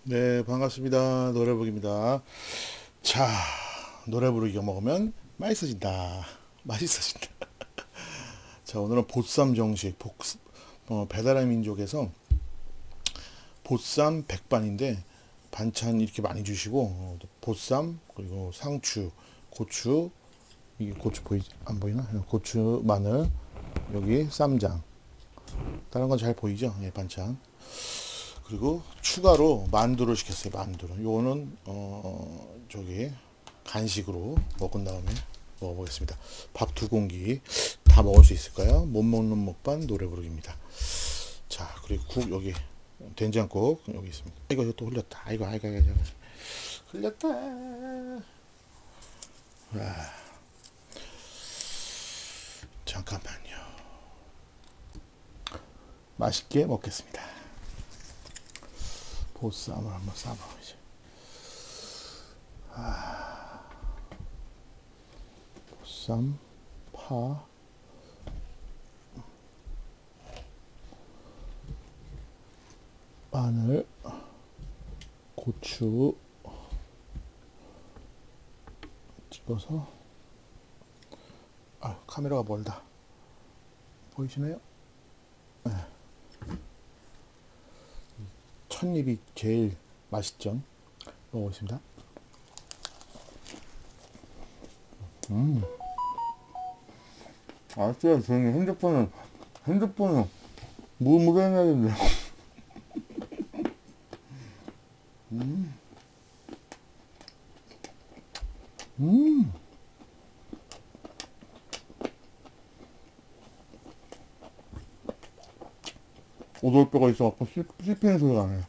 네, 반갑습니다. 노래북입니다. 자, 노래 부르기가 먹으면 맛있어진다. 맛있어진다. 자, 오늘은 보쌈 정식, 배달의 민족에서 보쌈 백반인데 반찬 이렇게 많이 주시고 보쌈 그리고 상추, 고추 이게 고추 보이지? 안 보이나? 고추, 마늘 여기 쌈장 다른 건 잘 보이죠? 예, 반찬. 그리고 추가로 만두를 시켰어요. 만두를. 요거는 저기 간식으로 먹은 다음에 먹어보겠습니다. 밥 두 공기 다 먹을 수 있을까요? 못 먹는 먹반 노래 부르기입니다. 자, 그리고 국 여기 된장국 여기 있습니다. 이거 또 흘렸다. 아이고. 흘렸다. 잠깐만요. 맛있게 먹겠습니다. 보쌈을 한번 싸봐야지. 보쌈, 파, 마늘, 고추 찍어서 카메라가 멀다. 보이시나요? 첫입이 제일 맛있죠. 먹어보겠습니다. 아시죠? 저는 핸드폰은 무무해야 되는데. 오돌뼈가 있어갖고 씹히는 소리가 나요.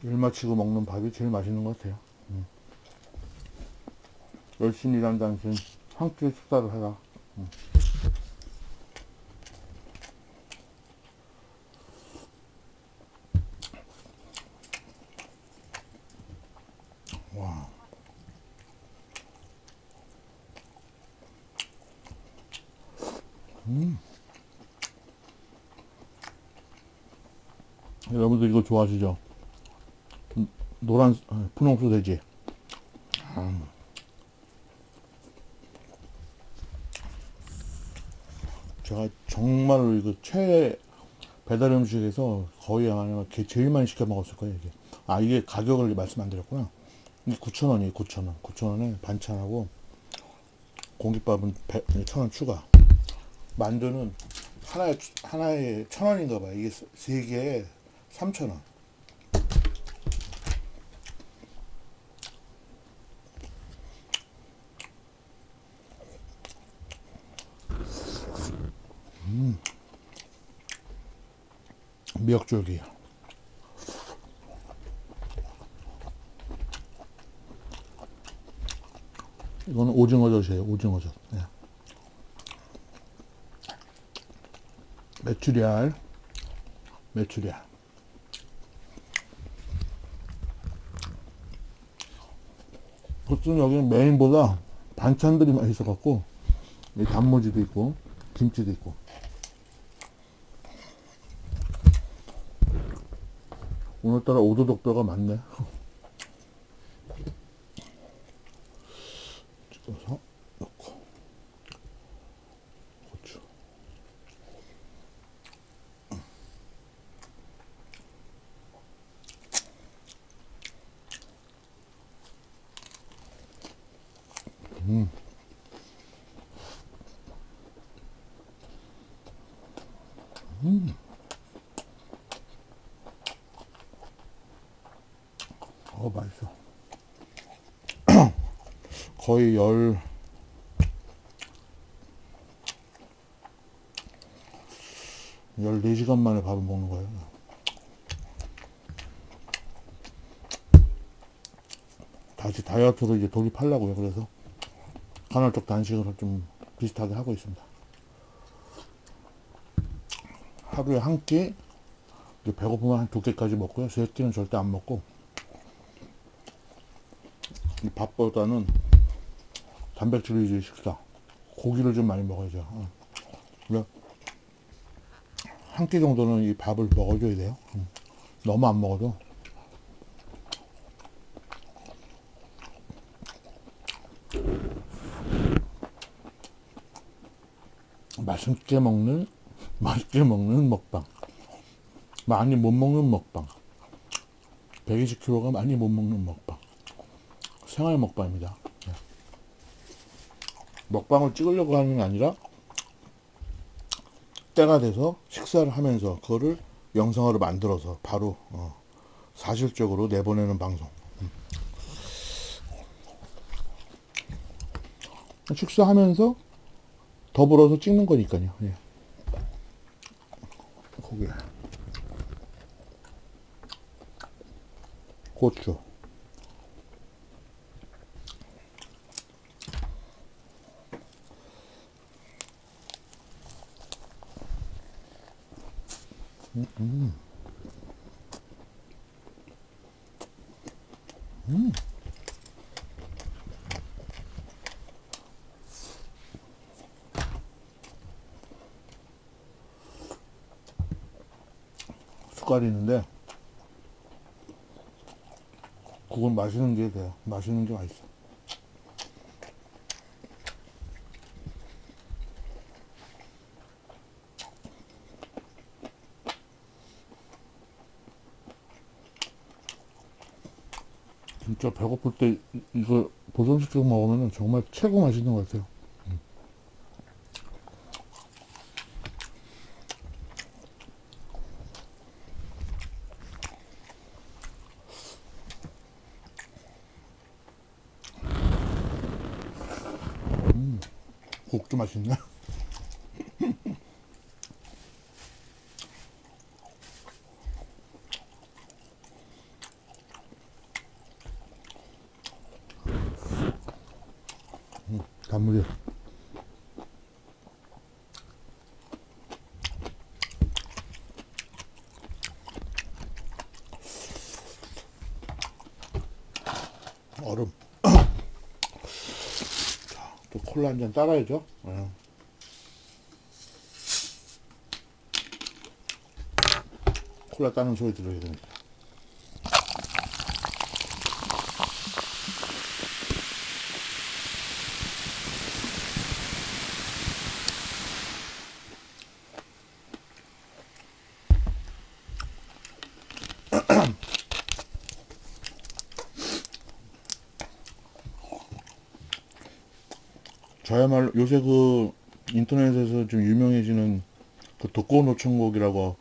일 마치고 먹는 밥이 제일 맛있는 것 같아요. 열심히 일한 당신 한 끼 식사를 해라. 와. 여러분들 이거 좋아하시죠? 노란 분홍소 돼지. 제가 정말로 이거 배달 음식에서 거의 아마 제일 많이 시켜 먹었을 거예요, 이게. 이게 가격을 말씀 안 드렸구나. 이게 9,000원이에요, 9,000원. 9,000원에 반찬하고 공깃밥은 1,000원 추가. 만두는 하나에 1,000원인가 봐요. 이게 세 개에 3,000원. 미역줄기. 이거는 오징어젓이에요, 오징어젓. 네. 메추리알. 보통 여기는 메인보다 반찬들이 많이 있어갖고, 단무지도 있고, 김치도 있고. 오늘따라 오도독뼈가 많네. 찍어서 넣고, 고추. 맛있어. 거의 14시간 만에 밥을 먹는 거예요. 다시 다이어트로 이제 돌입하려고요. 그래서 간헐적 단식을 좀 비슷하게 하고 있습니다. 하루에 한 끼, 배고프면 한 2끼까지 먹고요. 3끼는 절대 안 먹고, 밥보다는 단백질 위주의 식사. 고기를 좀 많이 먹어야죠. 왜? 한 끼 정도는 이 밥을 먹어줘야 돼요. 너무 안 먹어도. 맛있게 먹는 먹방. 많이 못 먹는 먹방. 120kg가 많이 못 먹는 먹방. 생활 먹방입니다. 네. 먹방을 찍으려고 하는 게 아니라 때가 돼서 식사를 하면서 그거를 영상으로 만들어서 바로 사실적으로 내보내는 방송. 식사하면서 더불어서 찍는 거니까요. 예. 고기, 고추, 숟갈이 있는데 그건 맛있는 게 돼요. 맛있는 게 맛있어. 진짜 배고플 때 이거 보존식품 먹으면 정말 최고 맛있는 것 같아요. 국도 맛있네. 단무지. 얼음. 자, 또 콜라 한 잔 따라야죠. 콜라 따는 소리 들어야 됩니다. 저야말로 요새 그 인터넷에서 좀 유명해지는 그 독거노천곡이라고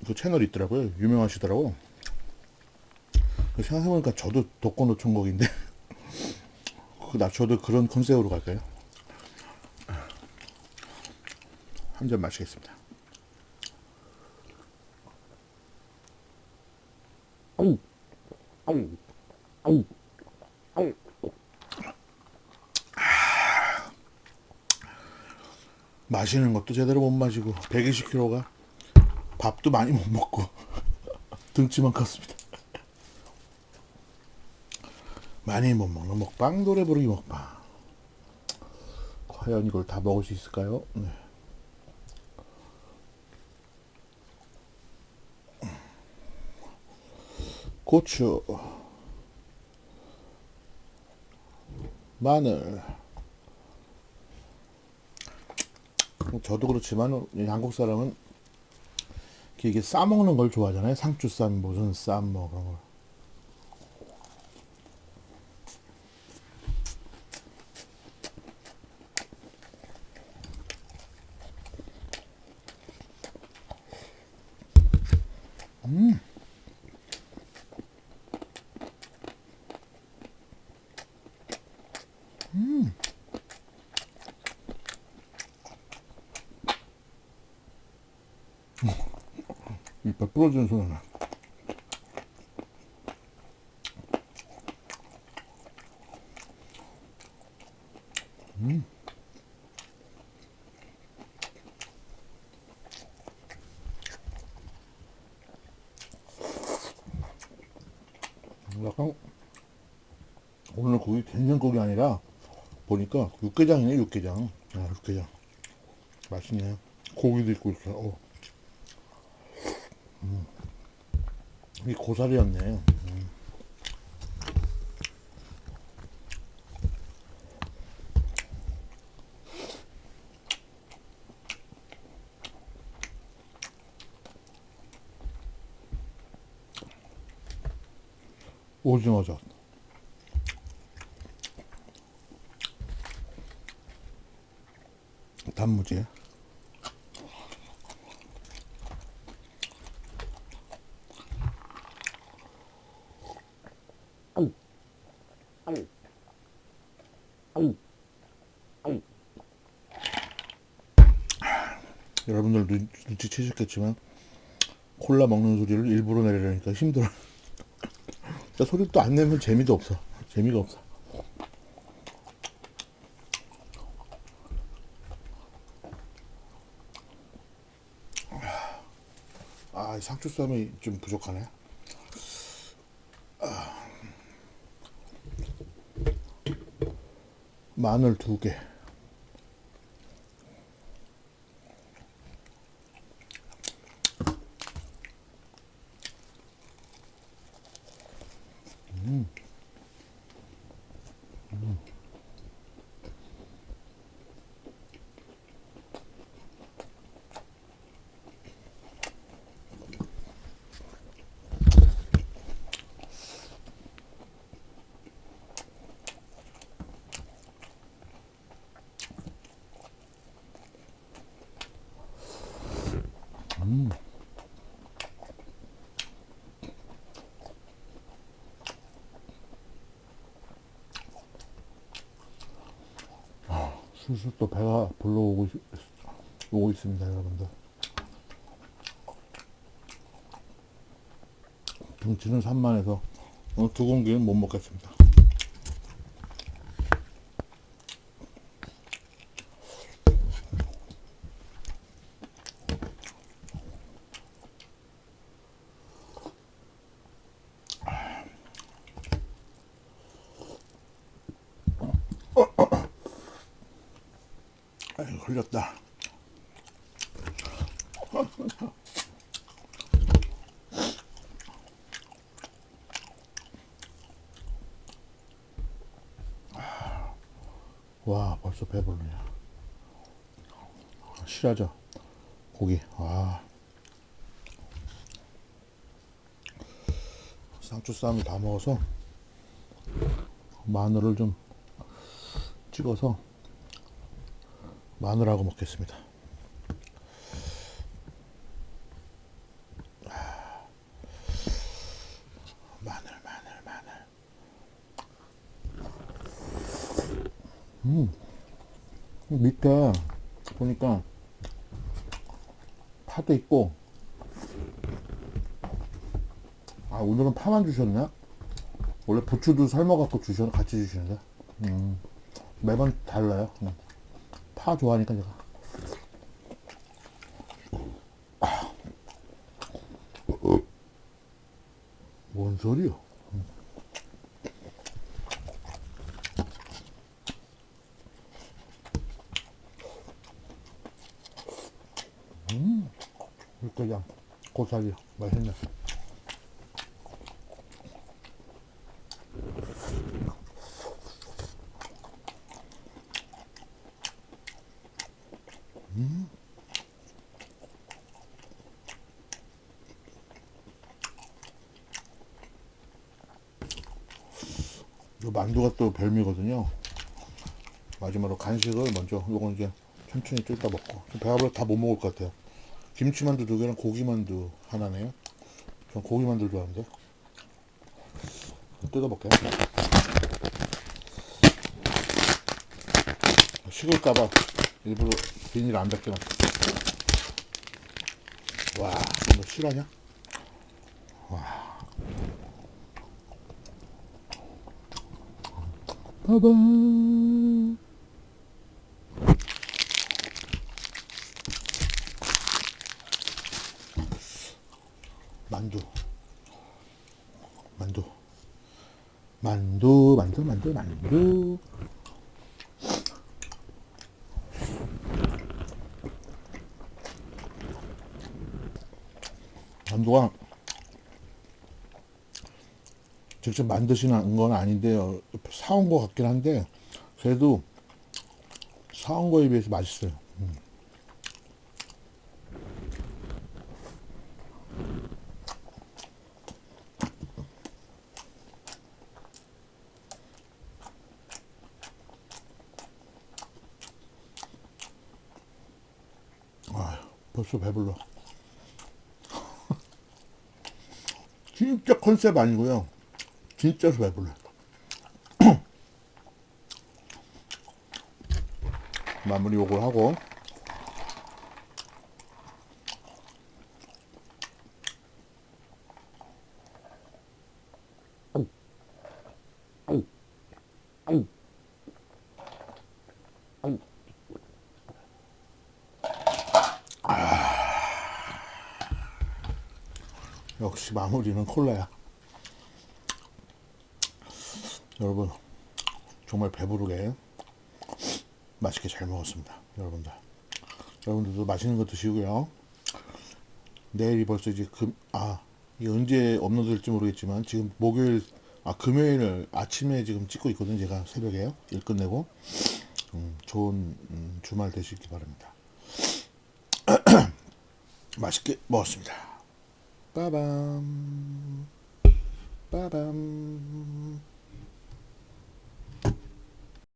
그 채널이 있더라고요. 유명하시더라고. 생각해보니까 저도 독거노천곡인데 저도 그런 컨셉으로 갈까요? 한 잔 마시겠습니다. 마시는 것도 제대로 못 마시고 120kg가 밥도 많이 못 먹고 등치만 컸습니다. 많이 못 먹는 먹방, 노래 부르기 먹방. 과연 이걸 다 먹을 수 있을까요? 네. 고추, 마늘. 저도 그렇지만 한국 사람은 이게 싸먹는 걸 좋아하잖아요. 상추쌈, 무슨 쌈, 뭐 그런 걸. 이빨 부러지는 소리 나. 약간 오늘 고기 된장국이 아니라 보니까 육개장이네. 육개장. 육개장 맛있네. 고기도 있고 이렇게. 이 고사리였네. 오징어젓. 단무지. 여러분들 눈치채셨겠지만 콜라 먹는 소리를 일부러 내려니까 힘들어. 소리 또 안 내면 재미도 없어. 재미가 없어. 아, 상추쌈이 좀 부족하네. 마늘 2개. 슬슬 또 배가 오고 있습니다, 여러분들. 등치는 산만해서 오늘 2공기는 못 먹겠습니다. 아이고, 흘렸다. 와, 벌써 배부르냐. 실하죠? 고기. 와. 상추쌈을 다 먹어서 마늘을 좀 찍어서 마늘하고 먹겠습니다. 마늘. 밑에 보니까 파도 있고, 아, 오늘은 파만 주셨네? 원래 부추도 삶아갖고 같이 주시는데. 매번 달라요. 파 좋아하니까 제가. 뭔 소리요? 육개장 고사리 맛있네. 이 만두가 또 별미거든요. 마지막으로 간식을 먼저, 요건 이제 천천히 좀 이따 먹고. 배가 다 못 먹을 것 같아요. 김치만두 2개랑 고기만두 하나네요. 전 고기만두 좋아하는데. 뜯어볼게요. 식을까봐 일부러 비닐 안 벗겨놨어. 와, 이거 실하냐? 와. 봐봐. 만두. 만두가 직접 만드시는 건 아닌데요. 사온 것 같긴 한데 그래도 사온 거에 비해서 맛있어요. 아, 벌써 배불러. 진짜 컨셉 아니고요. 진짜로 배불러요. 마무리 요걸 하고 역시 마무리는 콜라야. 여러분 정말 배부르게 맛있게 잘 먹었습니다. 여러분들도 맛있는 거 드시고요. 내일이 벌써 이제 이게 언제 업로드될지 모르겠지만 지금 목요일 금요일 아침에 지금 찍고 있거든요. 제가 새벽에 일 끝내고 좋은 주말 되시기 바랍니다. 맛있게 먹었습니다. 빠밤 빠밤.